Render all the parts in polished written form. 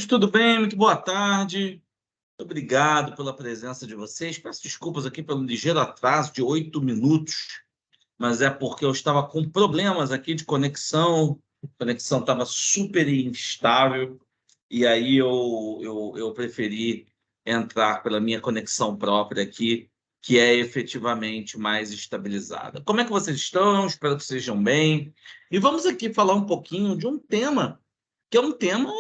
Tudo bem? Muito boa tarde. Muito obrigado pela presença de vocês. Peço desculpas aqui pelo ligeiro atraso de 8 minutos, mas é porque eu estava com problemas aqui de conexão. A conexão estava super instável e aí eu preferi entrar pela minha conexão própria aqui, que é efetivamente mais estabilizada. Como é que vocês estão? Espero que estejam bem. E vamos aqui falar um pouquinho de um tema que é um tema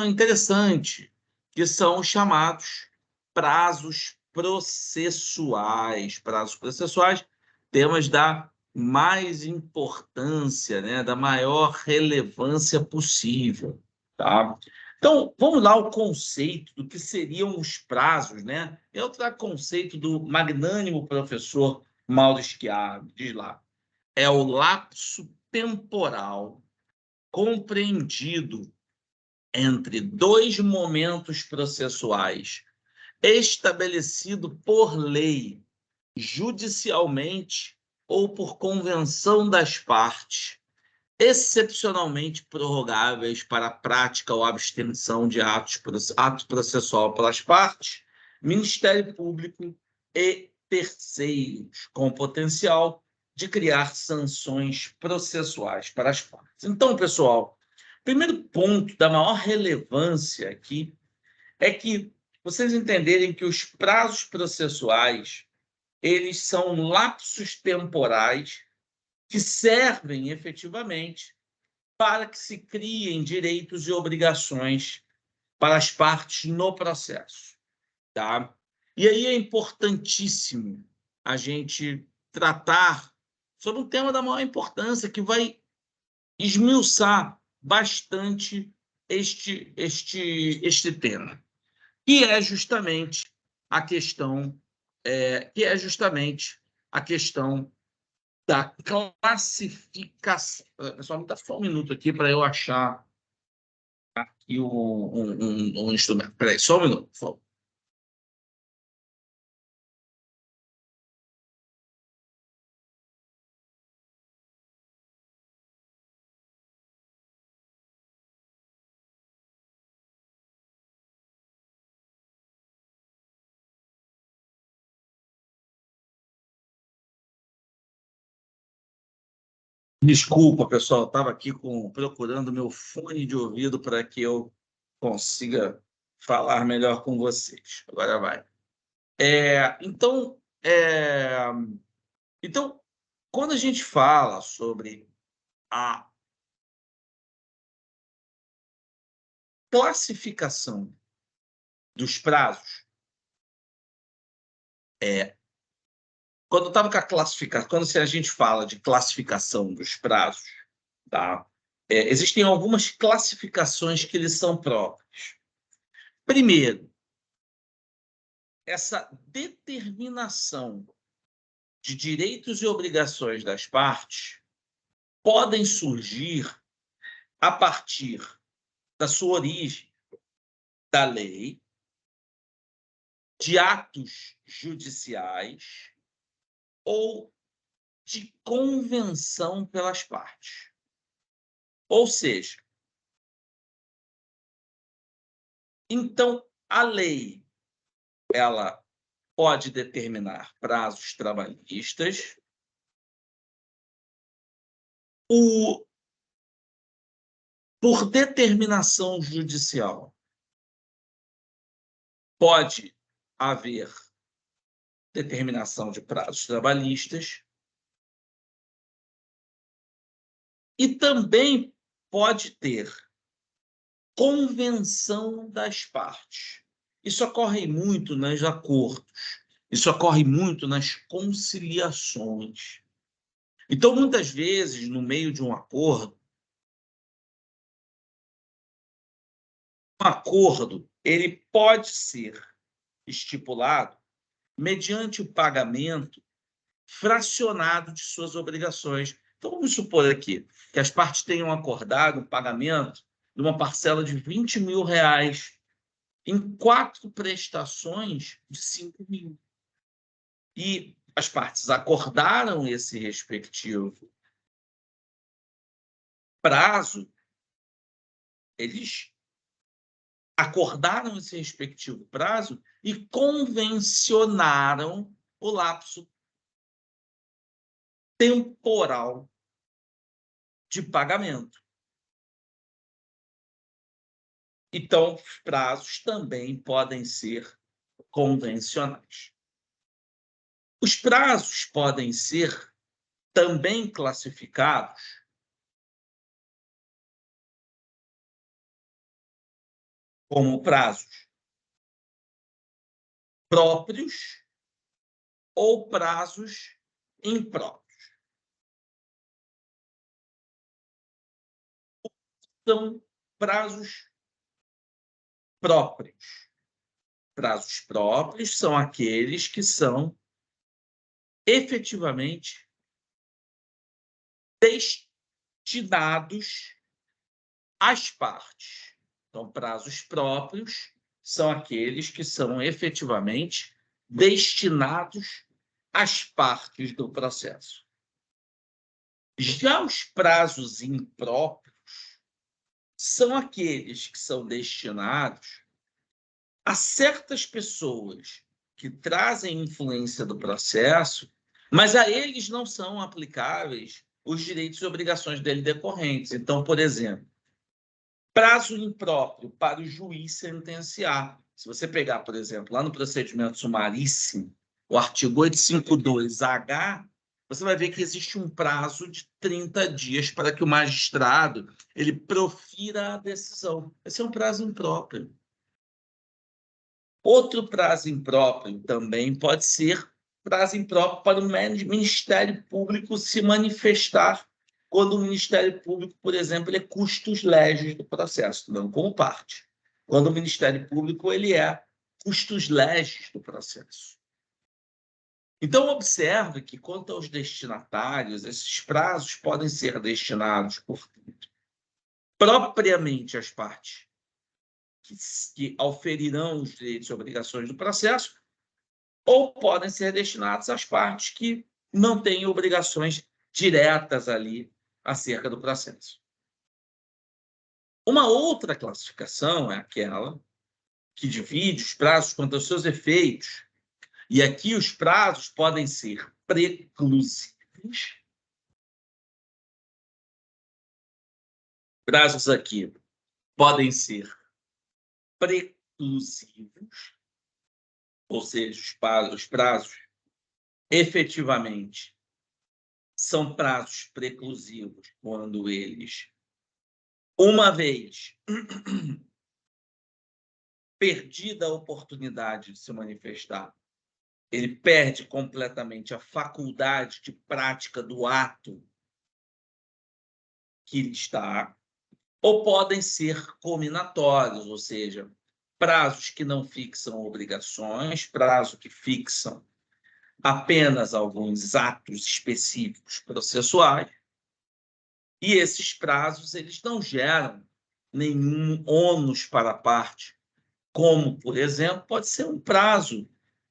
interessante, que são os chamados prazos processuais. Prazos processuais, temas da mais importância, né, da maior relevância possível, tá? Então, vamos lá ao conceito do que seriam os prazos, né? Eu trago o conceito do magnânimo professor Mauro Schiavi, diz lá, é o lapso temporal compreendido entre dois momentos processuais estabelecido por lei, judicialmente ou por convenção das partes, excepcionalmente prorrogáveis para a prática ou abstenção de ato processual pelas partes, Ministério Público e terceiros, com potencial de criar sanções processuais para as partes. Então, pessoal, o primeiro ponto da maior relevância aqui é que vocês entenderem que os prazos processuais, eles são lapsos temporais que servem efetivamente para que se criem direitos e obrigações para as partes no processo, tá? E aí é importantíssimo a gente tratar sobre um tema da maior importância que vai esmiuçar bastante este tema, que é justamente a questão da classificação. Pessoal, me dá só um minuto aqui para eu achar aqui um instrumento. Espera aí, só um minuto, por favor. Desculpa, pessoal, estava aqui procurando meu fone de ouvido para que eu consiga falar melhor com vocês. Agora vai. Então, quando a gente fala sobre a classificação dos prazos, quando estava com a classificação, quando a gente fala de classificação dos prazos, tá? Existem algumas classificações que eles são próprios. Primeiro, essa determinação de direitos e obrigações das partes podem surgir a partir da sua origem, da lei, de atos judiciais ou de convenção pelas partes. Ou seja, então, a lei, ela pode determinar prazos trabalhistas, por determinação judicial, pode haver determinação de prazos trabalhistas e também pode ter convenção das partes. Isso ocorre muito nos acordos, isso ocorre muito nas conciliações. Então, muitas vezes, no meio de um acordo ele pode ser estipulado mediante o pagamento fracionado de suas obrigações. Então, vamos supor aqui que as partes tenham acordado o pagamento de uma parcela de R$ 20.000 em 4 prestações de 5.000. E as partes acordaram esse respectivo prazo, eles acordaram esse respectivo prazo e convencionaram o lapso temporal de pagamento. Então, os prazos também podem ser convencionais. Os prazos podem ser também classificados como prazos próprios ou prazos impróprios. São prazos próprios. Prazos próprios são aqueles que são efetivamente destinados às partes. Então, prazos próprios são aqueles que são efetivamente destinados às partes do processo. Já os prazos impróprios são aqueles que são destinados a certas pessoas que trazem influência do processo, mas a eles não são aplicáveis os direitos e obrigações dele decorrentes. Então, por exemplo, prazo impróprio para o juiz sentenciar. Se você pegar, por exemplo, lá no procedimento sumaríssimo, o artigo 852-H, você vai ver que existe um prazo de 30 dias para que o magistrado ele profira a decisão. Esse é um prazo impróprio. Outro prazo impróprio também pode ser prazo impróprio para o Ministério Público se manifestar quando o Ministério Público, por exemplo, é custos legis do processo, não como parte. Quando o Ministério Público ele é custos legis do processo. Então, observe que, quanto aos destinatários, esses prazos podem ser destinados, portanto, propriamente às partes que auferirão os direitos e obrigações do processo, ou podem ser destinados às partes que não têm obrigações diretas ali acerca do processo. Uma outra classificação é aquela que divide os prazos quanto aos seus efeitos. E aqui os prazos podem ser preclusivos. Prazos aqui podem ser preclusivos, ou seja, os prazos efetivamente são prazos preclusivos quando eles, uma vez perdida a oportunidade de se manifestar, ele perde completamente a faculdade de prática do ato que ele está, ou podem ser cominatórios, ou seja, prazos que não fixam obrigações, prazos que fixam apenas alguns atos específicos processuais, e esses prazos eles não geram nenhum ônus para a parte, como, por exemplo, pode ser um prazo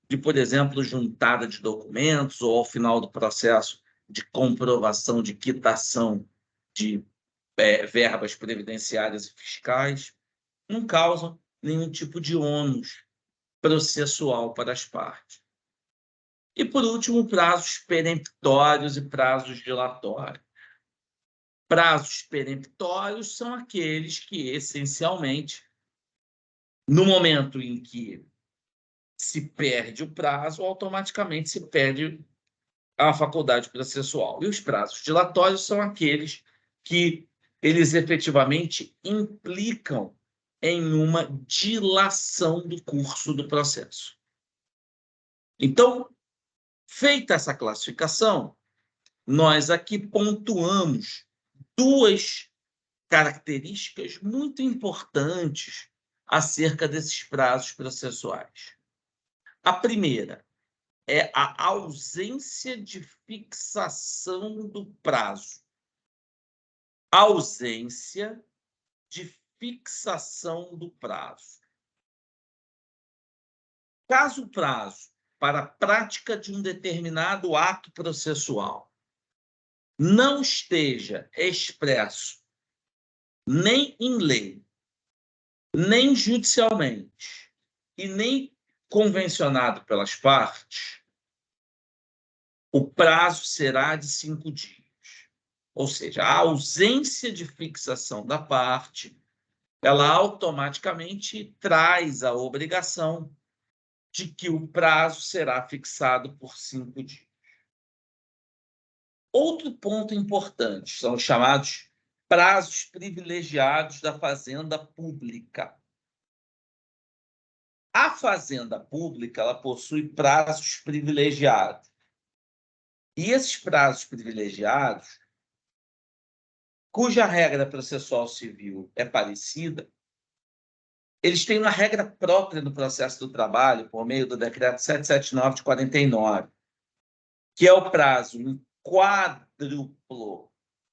de, por exemplo, juntada de documentos ou, ao final do processo, de comprovação de quitação de verbas previdenciárias e fiscais, não causam nenhum tipo de ônus processual para as partes. E, por último, prazos peremptórios e prazos dilatórios. Prazos peremptórios são aqueles que, essencialmente, no momento em que se perde o prazo, automaticamente se perde a faculdade processual. E os prazos dilatórios são aqueles que eles efetivamente implicam em uma dilação do curso do processo. Então, feita essa classificação, nós aqui pontuamos duas características muito importantes acerca desses prazos processuais. A primeira é a ausência de fixação do prazo. Ausência de fixação do prazo. Caso o prazo para a prática de um determinado ato processual não esteja expresso nem em lei, nem judicialmente e nem convencionado pelas partes, o prazo será de 5 dias. Ou seja, a ausência de fixação da parte, ela automaticamente traz a obrigação de que o prazo será fixado por 5 dias. Outro ponto importante são os chamados prazos privilegiados da fazenda pública. A fazenda pública, ela possui prazos privilegiados. E esses prazos privilegiados, cuja regra processual civil é parecida, eles têm uma regra própria no processo do trabalho, por meio do decreto 779 de 49, que é o prazo em quádruplo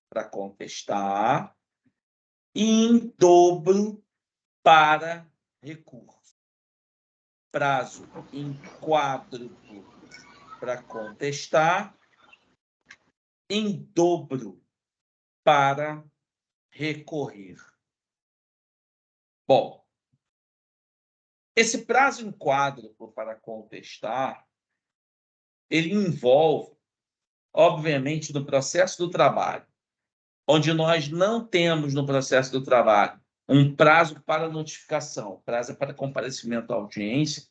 para contestar e em dobro para recurso. Prazo em quádruplo para contestar, em dobro para recorrer. Bom, esse prazo em quádruplo para contestar, ele envolve, obviamente, no processo do trabalho, onde nós não temos no processo do trabalho um prazo para notificação, prazo para comparecimento à audiência.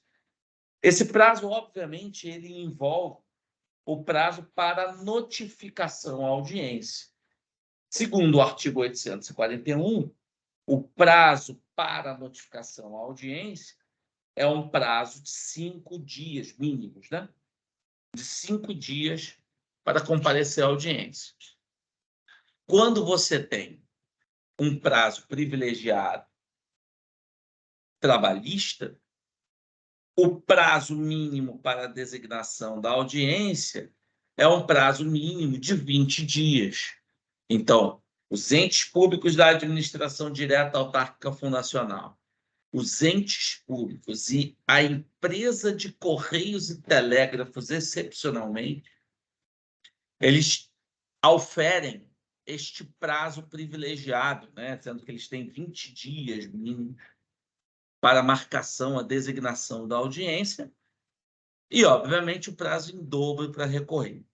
Esse prazo, obviamente, ele envolve o prazo para notificação à audiência. Segundo o artigo 841, o prazo para notificação à audiência é um prazo de 5 dias mínimos, né? De 5 dias para comparecer à audiência. Quando você tem um prazo privilegiado trabalhista, o prazo mínimo para a designação da audiência é um prazo mínimo de 20 dias. Então, os entes públicos da administração direta autárquica fundacional, os entes públicos e a empresa de Correios e Telégrafos, excepcionalmente, eles auferem este prazo privilegiado, né? Sendo que eles têm 20 dias mínimo para a marcação, a designação da audiência e, obviamente, o prazo em dobro para recorrer.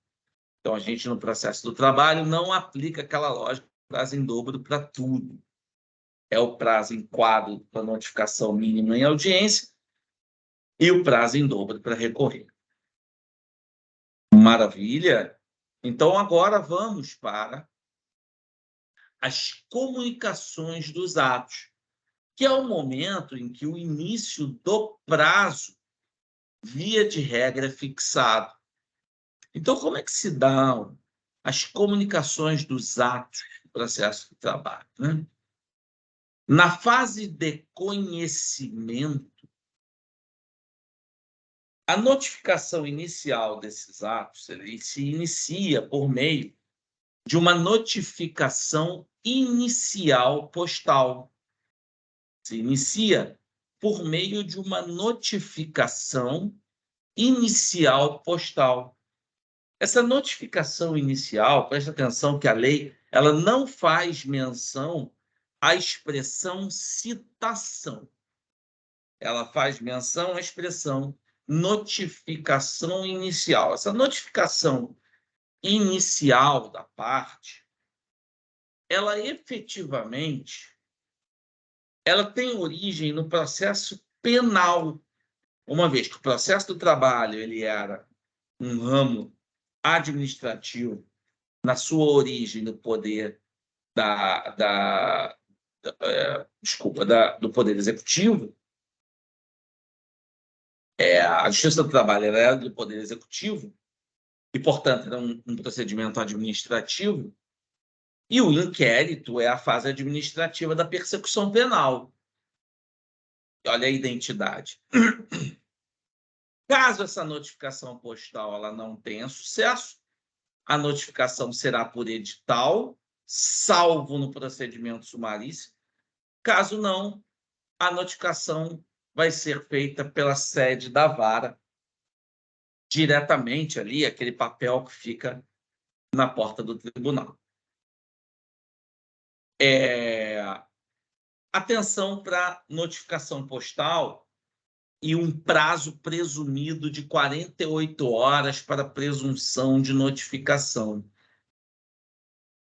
Então, a gente, no processo do trabalho, não aplica aquela lógica de prazo em dobro para tudo. É o prazo em quadro para notificação mínima em audiência e o prazo em dobro para recorrer. Maravilha? Então, agora vamos para as comunicações dos atos, que é o momento em que o início do prazo, via de regra, é fixado. Então, como é que se dão as comunicações dos atos do processo de trabalho, né? Na fase de conhecimento, a notificação inicial desses atos se inicia por meio de uma notificação inicial postal. Se inicia por meio de uma notificação inicial postal. Essa notificação inicial, presta atenção que a lei ela não faz menção à expressão citação. Ela faz menção à expressão notificação inicial. Essa notificação inicial da parte, ela efetivamente ela tem origem no processo penal, uma vez que o processo do trabalho ele era um ramo administrativo na sua origem do poder do poder executivo. A Justiça do Trabalho era do poder executivo e, portanto, era um procedimento administrativo. E o inquérito é a fase administrativa da persecução penal. Olha a identidade. Caso essa notificação postal ela não tenha sucesso, a notificação será por edital, salvo no procedimento sumaríssimo. Caso não, a notificação vai ser feita pela sede da vara, diretamente ali, aquele papel que fica na porta do tribunal. Atenção para notificação postal e um prazo presumido de 48 horas para presunção de notificação.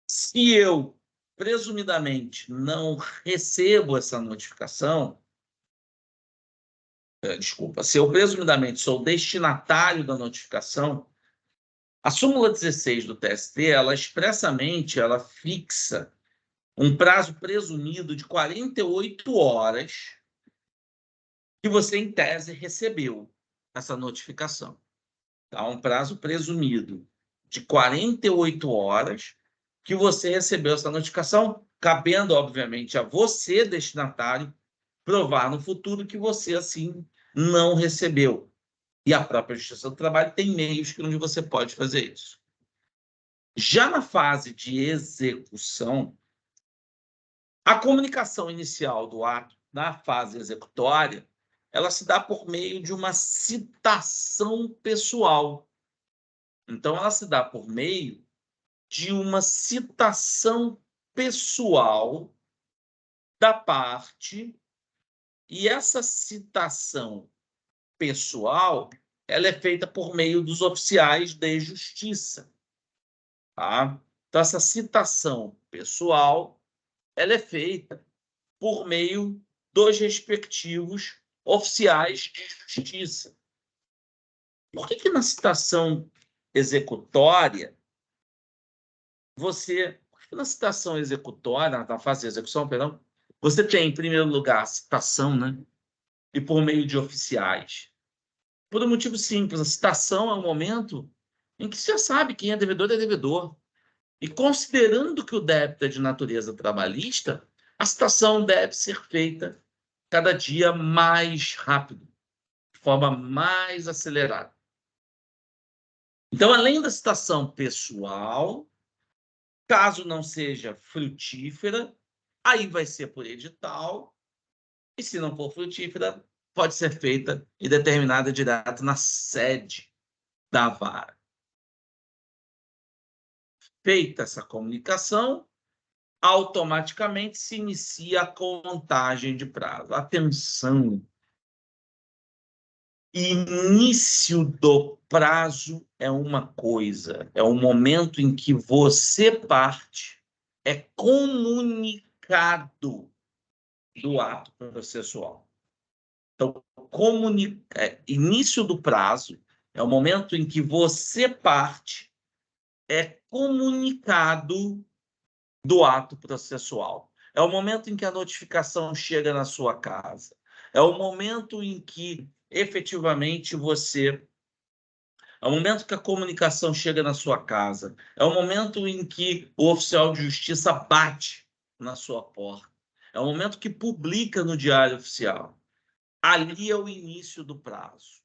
Se eu, presumidamente, não recebo essa notificação, se eu presumidamente sou destinatário da notificação, a súmula 16 do TST, ela expressamente fixa um prazo presumido de 48 horas que você, em tese, recebeu essa notificação. Tá? Um prazo presumido de 48 horas que você recebeu essa notificação, cabendo, obviamente, a você, destinatário, provar no futuro que você, assim, não recebeu. E a própria Justiça do Trabalho tem meios onde você pode fazer isso. Já na fase de execução, a comunicação inicial do ato, na fase executória, ela se dá por meio de uma citação pessoal. Então, ela se dá por meio de uma citação pessoal da parte, e essa citação pessoal ela é feita por meio dos oficiais de justiça. Tá? Então, essa citação pessoal ela é feita por meio dos respectivos oficiais de justiça. Por que na citação executória, na citação executória, na fase de execução, perdão, você tem, em primeiro lugar, a citação, né? E por meio de oficiais. Por um motivo simples, a citação é um momento em que você já sabe quem é devedor. E considerando que o débito é de natureza trabalhista, a citação deve ser feita cada dia mais rápido, de forma mais acelerada. Então, além da citação pessoal, caso não seja frutífera, aí vai ser por edital, e se não for frutífera, pode ser feita e determinada direto na sede da vara. Feita essa comunicação, automaticamente se inicia a contagem de prazo. Atenção! Início do prazo é uma coisa, é o momento em que você, parte, é comunicado do ato processual. Então, início do prazo é o momento em que você, parte, é comunicado do ato processual. É o momento em que a notificação chega na sua casa. É o momento em que, efetivamente, é o momento que a comunicação chega na sua casa. É o momento em que o oficial de justiça bate na sua porta. É o momento que publica no Diário Oficial. Ali é o início do prazo.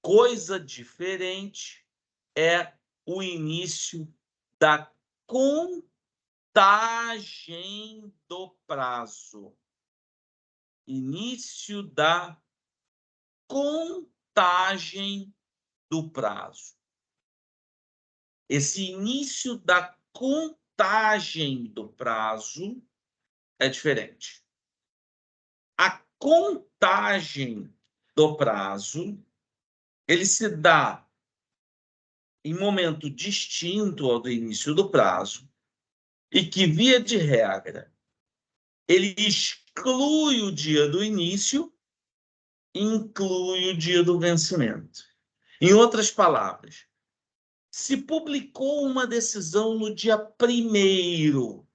Coisa diferente é o início da contagem do prazo. Início da contagem do prazo. Esse início da contagem do prazo é diferente. A contagem do prazo, ele se dá em momento distinto ao do início do prazo e que, via de regra, ele exclui o dia do início e inclui o dia do vencimento. Em outras palavras, se publicou uma decisão no dia 1º,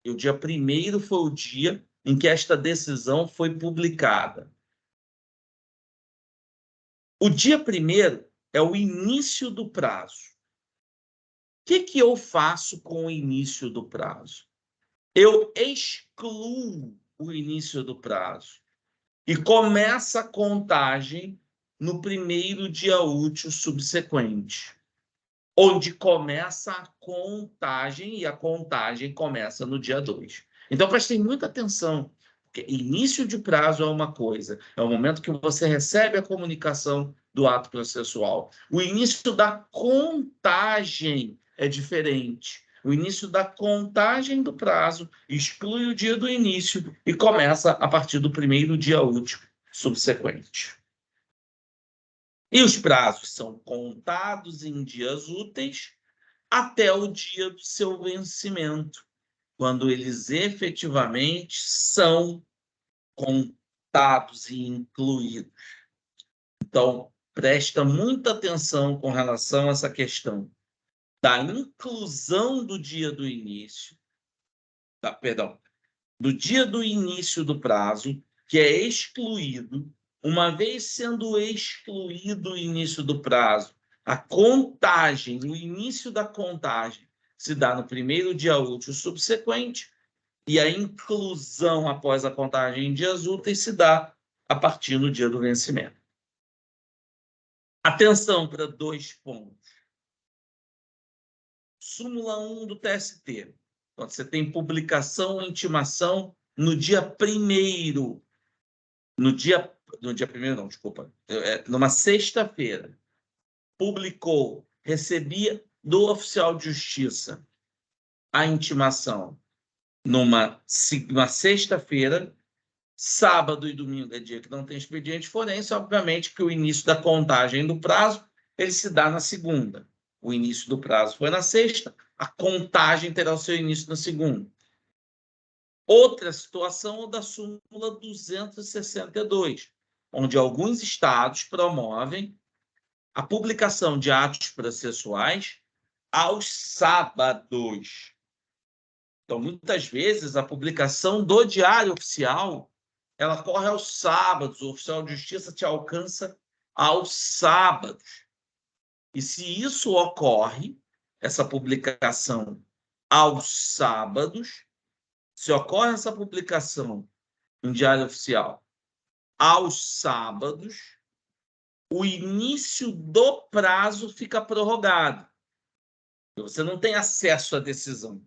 e o dia 1º foi o dia em que esta decisão foi publicada. O dia 1º é o início do prazo. O que eu faço com o início do prazo? Eu excluo o início do prazo e começa a contagem no 1º dia útil subsequente, onde começa a contagem, e a contagem começa no dia 2. Então, prestem muita atenção, porque início de prazo é uma coisa, é o momento que você recebe a comunicação do ato processual. O início da contagem é diferente. o início da contagem do prazo, exclui o dia do início e começa a partir do primeiro dia útil subsequente. E os prazos são contados em dias úteis até o dia do seu vencimento, quando eles efetivamente são contados e incluídos. Então, presta muita atenção com relação a essa questão da inclusão do dia do início, do dia do início do prazo, que é excluído. Uma vez sendo excluído o início do prazo, a contagem, o início da contagem se dá no primeiro dia útil subsequente e a inclusão após a contagem em dias úteis se dá a partir do dia do vencimento. Atenção para 2 pontos. Súmula 1 do TST. Então, você tem publicação ou intimação no dia 1º. No dia 1º, não, desculpa. Numa sexta-feira. Publicou, recebia do oficial de justiça a intimação numa sexta-feira, sábado e domingo é dia que não tem expediente forense, obviamente que o início da contagem do prazo ele se dá na segunda. O início do prazo foi na sexta, a contagem terá o seu início na segunda. Outra situação é da súmula 262, onde alguns estados promovem a publicação de atos processuais aos sábados. Então, muitas vezes, a publicação do Diário Oficial ela corre aos sábados, o oficial de justiça te alcança aos sábados. E se isso ocorre, essa publicação aos sábados, se ocorre essa publicação em Diário Oficial aos sábados, o início do prazo fica prorrogado. Você não tem acesso à decisão.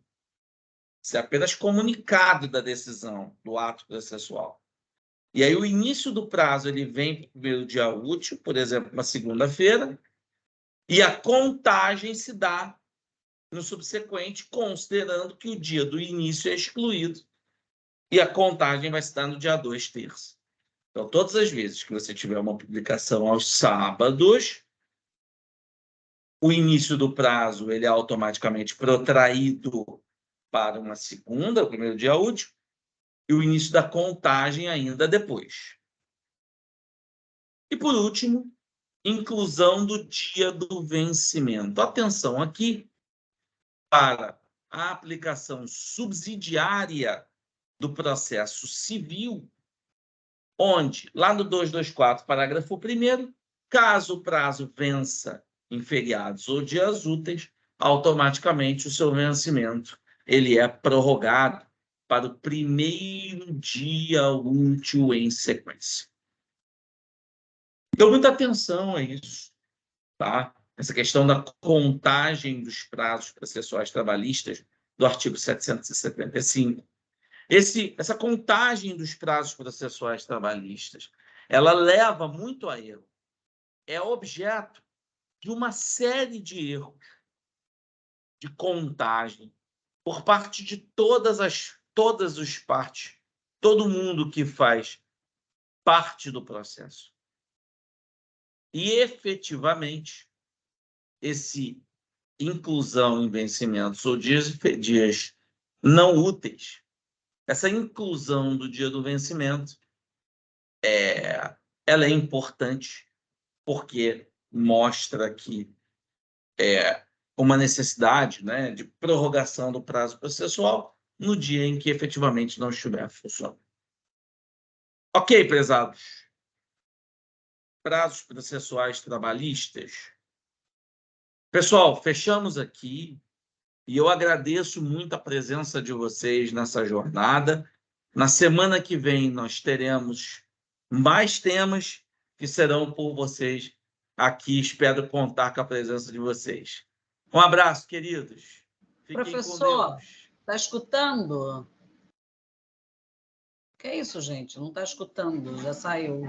Você é apenas comunicado da decisão, do ato processual. E aí o início do prazo ele vem para o primeiro dia útil, por exemplo, uma segunda-feira, e a contagem se dá no subsequente, considerando que o dia do início é excluído, e a contagem vai se dar no dia 2, terça. Então, todas as vezes que você tiver uma publicação aos sábados, o início do prazo ele é automaticamente protraído para uma segunda, o primeiro dia útil, e o início da contagem ainda depois. E, por último, inclusão do dia do vencimento. Atenção aqui para a aplicação subsidiária do processo civil, onde, lá no 224, parágrafo 1º, caso o prazo vença em feriados ou dias úteis, automaticamente o seu vencimento ele é prorrogado para o primeiro dia útil em sequência. Então, muita atenção a isso, tá? Essa questão da contagem dos prazos processuais trabalhistas do artigo 775. Essa contagem dos prazos processuais trabalhistas, ela leva muito a erro. É objeto de uma série de erros de contagem por parte de todas as partes, todo mundo que faz parte do processo. E, efetivamente, esse inclusão em vencimentos ou dias não úteis, essa inclusão do dia do vencimento, ela é importante porque mostra que uma necessidade, né, de prorrogação do prazo processual no dia em que efetivamente não estiver funcionando. Ok, prezados. Prazos processuais trabalhistas. Pessoal, fechamos aqui e eu agradeço muito a presença de vocês nessa jornada. Na semana que vem nós teremos mais temas que serão por vocês aqui. Espero contar com a presença de vocês. Um abraço, queridos. Fiquem Professor, com Deus. está escutando? Que é isso, gente? Não está escutando, já saiu.